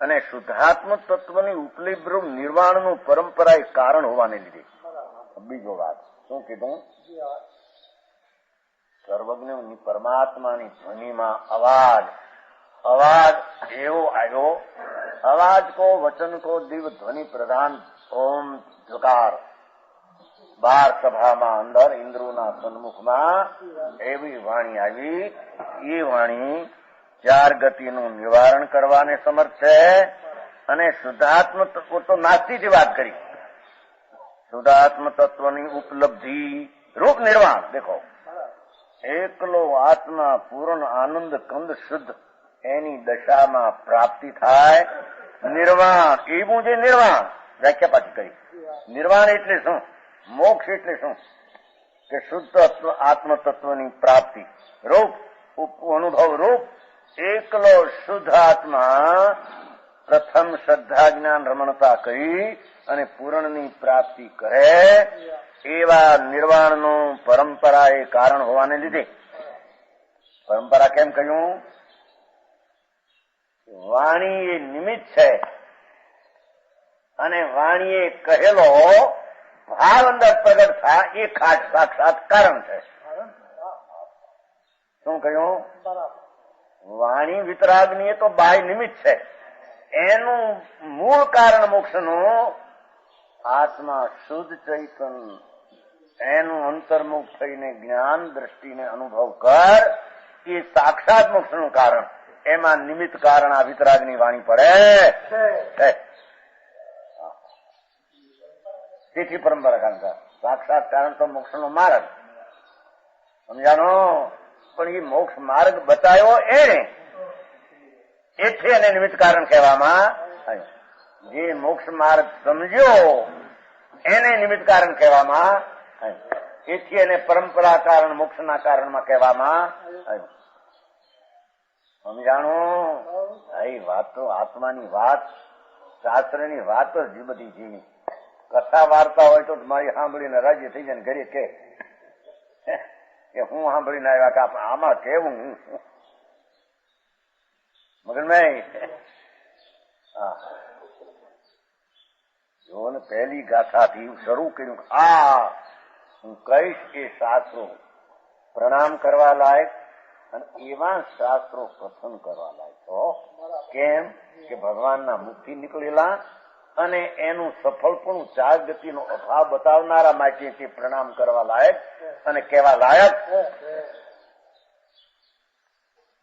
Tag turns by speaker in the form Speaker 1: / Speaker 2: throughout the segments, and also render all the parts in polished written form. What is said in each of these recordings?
Speaker 1: અને શુદ્ધાત્મ તત્વની ઉપલિબ્રમ નિર્વાણનું પરંપરા એ કારણ હોવાને લીધે. બીજો વાત શું કીધું? સર્વજ્ઞ પરમાત્માની ધ્વનિમાં અવાજ એવો આવ્યો. અવાજ કો વચન કો દિવ્ય ધ્વનિ પ્રધાન ઓમ જકાર બાર સભામાં અંદર ઇન્દ્રોના સન્મુખમાં એવી વાણી આવી. એ વાણી ચાર ગતિનું નિવારણ કરવાને સમર્થ છે. અને શુદ્ધાત્મ તત્વ તો નાસ્તીથી વાત કરી. શુદ્ધાત્મ તત્વની ઉપલબ્ધિ રૂપ નિર્વાણ દેખો. એકલો આત્મા પૂર્ણ આનંદ કંદ શુદ્ધ એની દશામાં પ્રાપ્તિ થાય. નિર્વાણ એવું જે નિર્વાણ વ્યાખ્યા પાછી કરી. નિર્વાણ એટલે શું? મોક્ષ એટલે શું? કે શુદ્ધ આત્મ તત્વની પ્રાપ્તિ રૂપ અનુભવ રૂપ એકલો શુદ્ધ આત્મા પ્રથમ શ્રદ્ધા જ્ઞાન રમણતા કરી અને પૂર્ણની પ્રાપ્તિ કરે. એવા નિર્વાણનું પરંપરા એ કારણ હોવાને લીધે. પરંપરા કેમ કહ્યું? વાણી એ નિમિત્ત છે અને વાણી એ કહેલો ભાવ અંદર પ્રગટ થાય એ ખાસ સાક્ષાત કારણ છે. શું કહ્યું? વાણી વિતરાગની એ તો બાહ્ય નિમિત્ત છે. એનું મૂળ કારણ મોક્ષનું આત્મા શુદ્ધ ચૈતન એનું અંતર્મુખ થઈને જ્ઞાન દ્રષ્ટિને અનુભવ કર એ સાક્ષાત મોક્ષનું કારણ. એમાં નિમિત્ત કારણ આ વિતરાગની વાણી પડે. તેથી પરંપરા કારણ સાક્ષાત કારણ તો મોક્ષનો માર્ગ સમજાનો. પણ એ મોક્ષ માર્ગ બતાવ્યો એને એથી એને નિમિત્ત કારણ કહેવામાં આવ્યું. જે મોક્ષ માર્ગ સમજ્યો એને નિમિત્ત કારણ કહેવામાં આવ્યું. એથી એને પરંપરા કારણ મોક્ષના કારણમાં કહેવામાં આવ્યું. સમજાણું? એ વાત તો આત્માની વાત શાસ્ત્રની વાત જ બધી જીવી. કથા વાર્તા હોય તો મારી સાંભળીને રાજી થઈ જાય ને ઘરે કે હું સાંભળીને આવ્યા કે આમાં કેવું મગનભાઈ. જો ને પહેલી ગાથાથી શરૂ કર્યું. હું કહીશ એ શાસ્ત્રો પ્રણામ કરવા લાયક અને એવા શાસ્ત્રો પસંદ કરવા લાયક છો. કેમ કે ભગવાનના મુખથી નીકળેલા અને એનું સફળપણું ચાર ગતિનો અભાવ બતાવનારા માટે તે પ્રણામ કરવા લાયક અને કહેવા લાયક.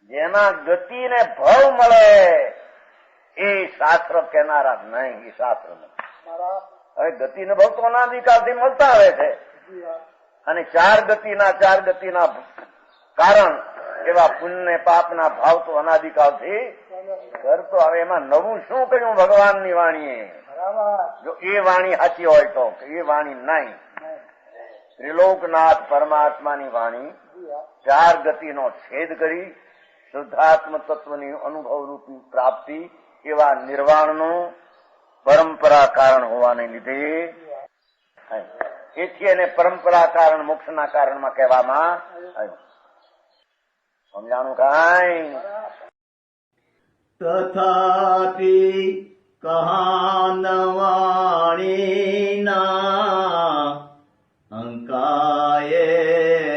Speaker 1: જેના ગતિને ભાવ મળે એ શાસ્ત્ર કહેનારા નહીં. એ શાસ્ત્ર નહીં. હવે ગતિને ભાવ તો અનાદિકાળથી મળતા આવે છે અને ચાર ગતિના કારણ એવા પુણ્ય પાપના ભાવ તો અનાદિકાળથી કરતો. હવે એમાં નવું શું કહ્યું ભગવાનની વાણીએ? જો એ વાણી સાચી હોય તો એ વાણી નહીં. ત્રિલોકનાથ પરમાત્માની વાણી ચાર ગતિનો છેદ કરી શુદ્ધાત્મ તત્વની અનુભવ રૂપી પ્રાપ્તિ એવા નિર્વાણનું પરંપરા કારણ હોવાને લીધે એથી એને પરંપરા કારણ મોક્ષના કારણમાં કહેવામાં આવ્યું. સમજાણું કાંઈ?
Speaker 2: તથાપિ કહાનવાણીના અંકાયે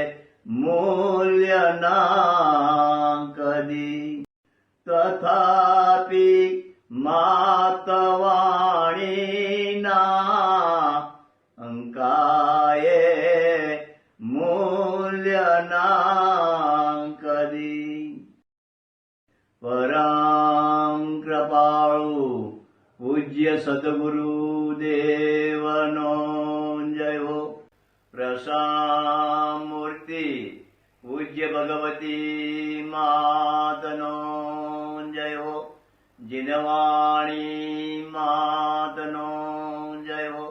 Speaker 2: મૂલ્યના કદી. તથાપિ માતવાણીના અંકાયે મૂલ્યના કદી. પરમ કૃપાળુ પૂજ્ય સદગુરુ દેવનો જય હો. પ્રસામૂર્તિ પૂજ્ય ભગવતી માતનો જય હો. જીનવાણી માતનો જય હો.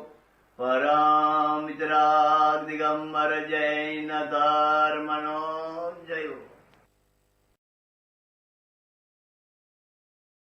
Speaker 2: પરમ વિતરાગ દિગંબર જૈન ધર્મનો